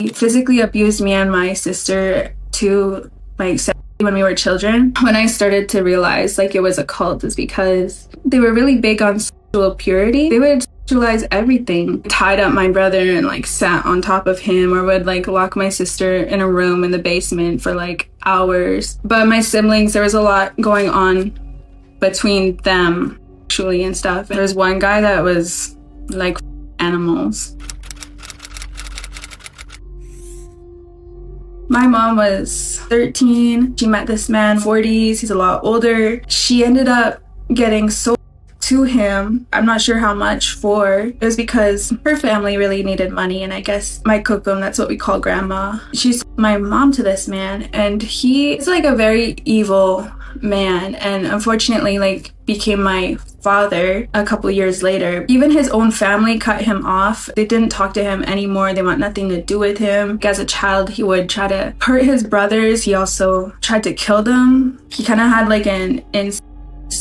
He physically abused me and my sister to like when we were children. When I started to realize like it was a cult is because they were really big on sexual purity. They would sexualize everything. Tied up my brother and like sat on top of him, or would like lock my sister in a room in the basement for like hours. But my siblings, there was a lot going on between them actually and stuff. There was one guy that was like animals. My mom was 13. She met this man, 40s. He's a lot older. She ended up getting sold to him. I'm not sure how much for. It was because her family really needed money, and I guess my kukum, that's what we call grandma. She sold my mom to this man, and he is like a very evil man, and unfortunately like became my father a couple years later. Even his own family cut him off. They didn't talk to him anymore. They want nothing to do with him. As a child, he would try to hurt his brothers. He also tried to kill them. He kind of had like an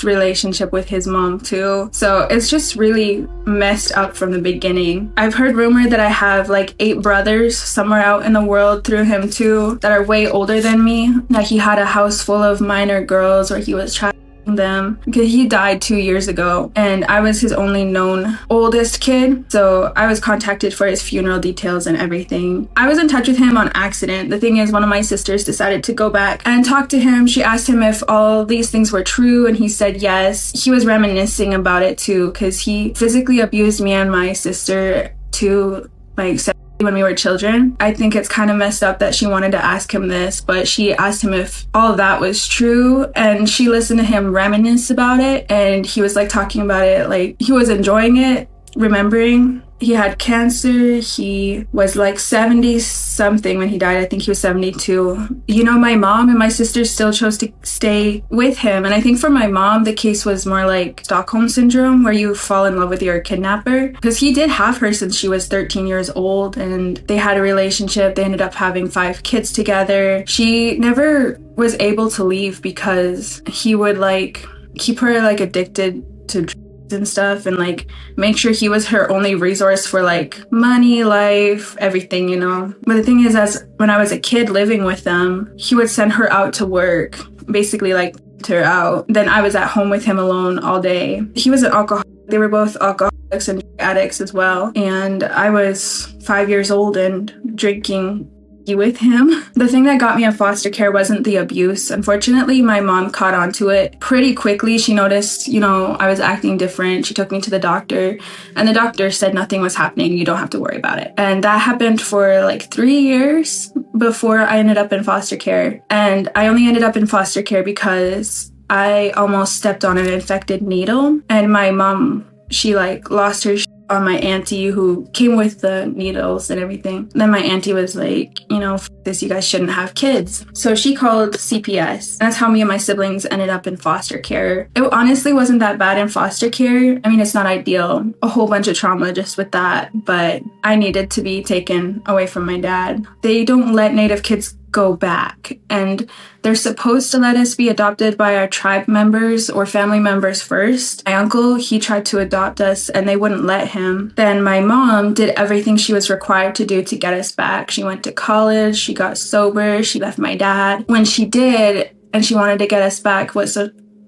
relationship with his mom too. So it's just really messed up from the beginning. I've heard rumor that I have like 8 brothers somewhere out in the world through him too that are way older than me. That he had a house full of minor girls where he was trying them, because he died 2 years ago and I was his only known oldest kid, so I was contacted for his funeral details and everything. I was in touch with him on accident. The thing is, one of my sisters decided to go back and talk to him. She asked him if all these things were true and he said yes. He was reminiscing about it too, because he physically abused me and my sister to like when we were children. I think it's kind of messed up that she wanted to ask him this, but she asked him if all of that was true, and she listened to him reminisce about it, and he was like talking about it like he was enjoying it, remembering. He had cancer. He was like 70 something when he died. I think he was 72. You know, my mom and my sister still chose to stay with him. And I think for my mom, the case was more like Stockholm syndrome, where you fall in love with your kidnapper. Because he did have her since she was 13 years old, and they had a relationship. They ended up having 5 kids together. She never was able to leave because he would like keep her like addicted to drugs and stuff, and like make sure he was her only resource for like money, life, everything, you know. But the thing is, as when I was a kid living with them, he would send her out to work, basically like her out. Then I was at home with him alone all day. He was an alcoholic. They were both alcoholics and addicts as well. And I was 5 years old and drinking with him. The thing that got me in foster care wasn't the abuse. Unfortunately, my mom caught on to it pretty quickly. She noticed, you know, I was acting different. She took me to the doctor, and the doctor said nothing was happening. You don't have to worry about it. And that happened for like 3 years before I ended up in foster care. And I only ended up in foster care because I almost stepped on an infected needle, and my mom, she like lost her on my auntie who came with the needles and everything. Then my auntie was like, you know, this, you guys shouldn't have kids. So she called CPS. That's how me and my siblings ended up in foster care. It honestly wasn't that bad in foster care. I mean, it's not ideal. A whole bunch of trauma just with that, but I needed to be taken away from my dad. They don't let Native kids go back, and they're supposed to let us be adopted by our tribe members or family members first. My uncle, he tried to adopt us and they wouldn't let him. Then my mom did everything she was required to do to get us back. She went to college, she got sober, she left my dad. When she did, and she wanted to get us back,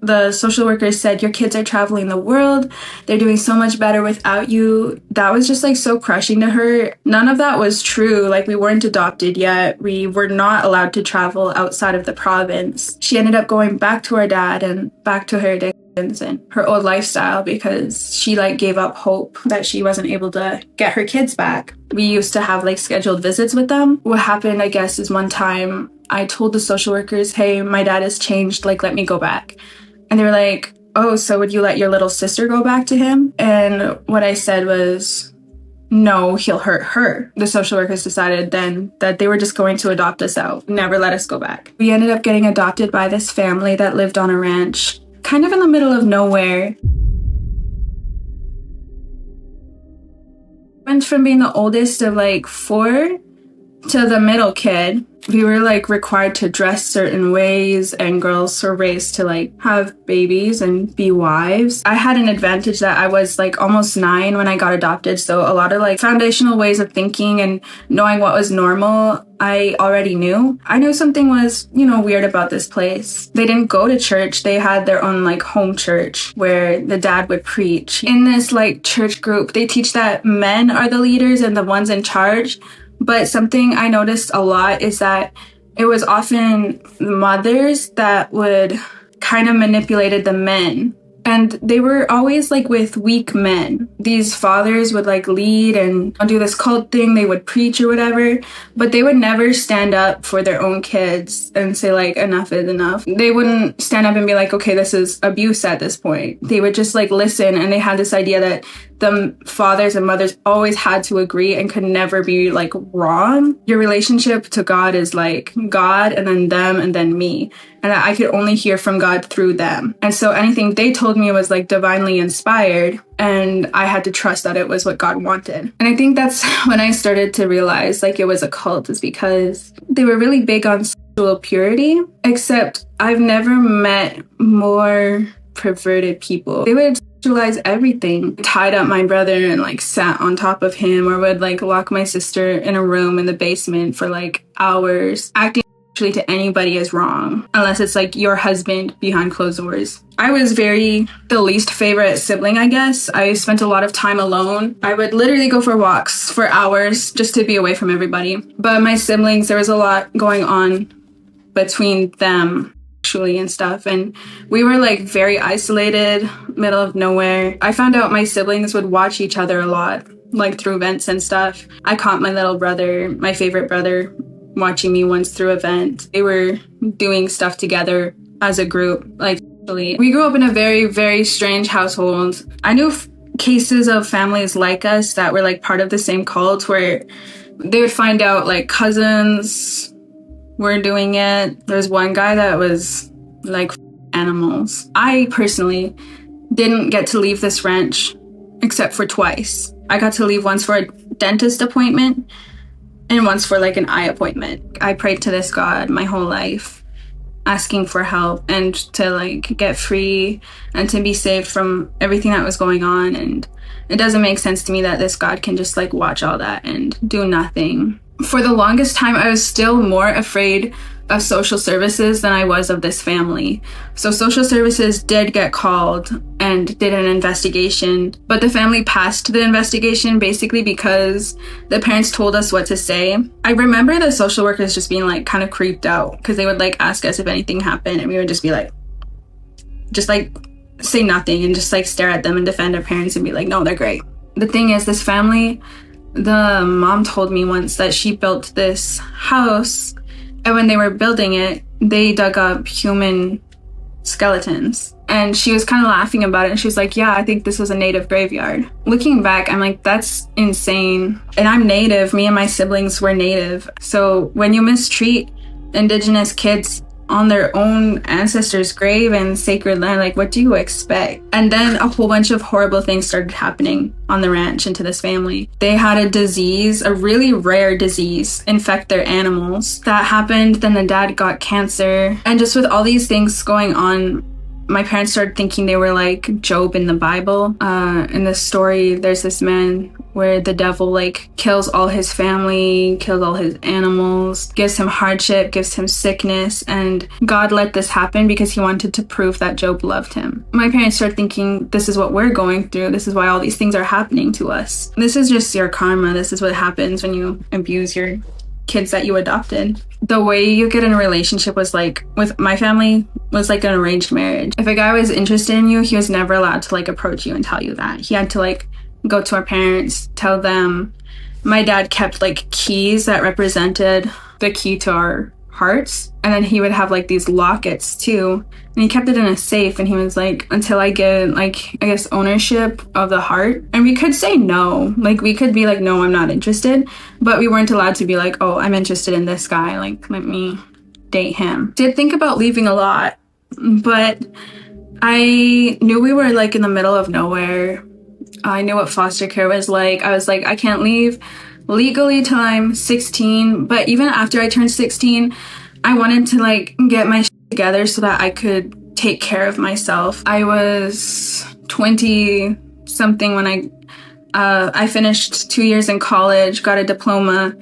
the social workers said, your kids are traveling the world. They're doing so much better without you. That was just like so crushing to her. None of that was true. Like, we weren't adopted yet. We were not allowed to travel outside of the province. She ended up going back to her dad and back to her addictions and her old lifestyle because she like gave up hope that she wasn't able to get her kids back. We used to have like scheduled visits with them. What happened, I guess, is one time I told the social workers, hey, my dad has changed, like, let me go back. And they were like, oh, so would you let your little sister go back to him? And what I said was, no, he'll hurt her. The social workers decided then that they were just going to adopt us out, never let us go back. We ended up getting adopted by this family that lived on a ranch, kind of in the middle of nowhere. Went from being the oldest of like 4 to the middle kid, we were like required to dress certain ways, and girls were raised to like have babies and be wives. I had an advantage that I was like almost 9 when I got adopted, so a lot of like foundational ways of thinking and knowing what was normal I already knew. I knew something was, weird about this place. They didn't go to church. They had their own like home church where the dad would preach. In this like church group, they teach that men are the leaders and the ones in charge. But something I noticed a lot is that it was often mothers that would kind of manipulated the men. And they were always like with weak men. These fathers would like lead and do this cult thing. They would preach or whatever, but they would never stand up for their own kids and say like, enough is enough. They wouldn't stand up and be like, okay, this is abuse at this point. They would just like listen. And they had this idea that the fathers and mothers always had to agree and could never be like wrong. Your relationship to God is like God and then them and then me. And I could only hear from God through them. And so anything they told me was like divinely inspired, and I had to trust that it was what God wanted. And I think that's when I started to realize like it was a cult, is because they were really big on sexual purity, except I've never met more perverted people. They would sexualize everything. Tied up my brother and like sat on top of him, or would like lock my sister in a room in the basement for like hours, acting to anybody is wrong, unless it's like your husband behind closed doors. I was the least favorite sibling, I guess. I spent a lot of time alone. I would literally go for walks for hours just to be away from everybody. But my siblings, there was a lot going on between them actually and stuff. And we were like very isolated, middle of nowhere. I found out my siblings would watch each other a lot, like through events and stuff. I caught my little brother, my favorite brother, watching me once through an event. They were doing stuff together as a group. Like, we grew up in a very, very strange household. I knew cases of families like us that were like part of the same cult, where they would find out like cousins were doing it. There's one guy that was like animals. I personally didn't get to leave this ranch except for twice. I got to leave once for a dentist appointment and once for like an eye appointment. I prayed to this God my whole life, asking for help and to like get free and to be saved from everything that was going on. And it doesn't make sense to me that this God can just like watch all that and do nothing. For the longest time, I was still more afraid of social services than I was of this family. So social services did get called and did an investigation, but the family passed the investigation basically because the parents told us what to say. I remember the social workers just being like kind of creeped out because they would like ask us if anything happened, and we would just be like, say nothing and just like stare at them and defend our parents and be like, no, they're great. The thing is, this family, the mom told me once that she built this house, and when they were building it, they dug up human skeletons. And she was kind of laughing about it. And she was like, yeah, I think this was a native graveyard. Looking back, I'm like, that's insane. And I'm Native. Me and my siblings were Native. So when you mistreat Indigenous kids on their own ancestors' grave and sacred land, like, what do you expect? And then a whole bunch of horrible things started happening on the ranch and to this family. They had a disease, a really rare disease, infect their animals. That happened. Then the dad got cancer. And just with all these things going on, my parents started thinking they were like Job in the Bible. In the story, there's this man where the devil like kills all his family, kills all his animals, gives him hardship, gives him sickness, and God let this happen because he wanted to prove that Job loved him. My parents started thinking, this is what we're going through. This is why all these things are happening to us. This is just your karma. This is what happens when you abuse your kids that you adopted. The way you get in a relationship was like, with my family, was like an arranged marriage. If a guy was interested in you, he was never allowed to like approach you and tell you that. He had to like go to our parents, tell them. My dad kept like keys that represented the key to our hearts, and then he would have like these lockets too, and he kept it in a safe, and he was like, until I get like, I guess, ownership of the heart. And we could say no, like we could be like, no, I'm not interested, but we weren't allowed to be like, oh, I'm interested in this guy, like let me date him. Did think about leaving a lot, but I knew we were like in the middle of nowhere. I knew what foster care was like. I was like, I can't leave. legally till I'm 16, but even after I turned 16, I wanted to like get my shit together so that I could take care of myself. I was 20 something when I finished 2 years in college, got a diploma.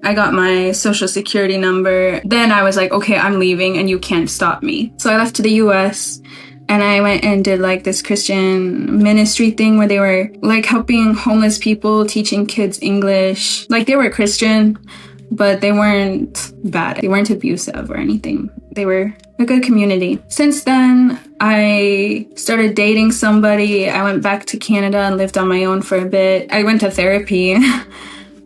I got my social security number. Then I was like, okay, I'm leaving and you can't stop me. So I left to the US and I went and did like this Christian ministry thing where they were like helping homeless people, teaching kids English. Like they were Christian, but they weren't bad. They weren't abusive or anything. They were a good community. Since then, I started dating somebody. I went back to Canada and lived on my own for a bit. I went to therapy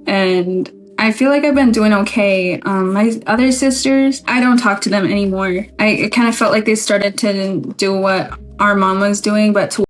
and I feel like I've been doing okay. My other sisters, I don't talk to them anymore. I kind of felt like they started to do what our mom was doing, but to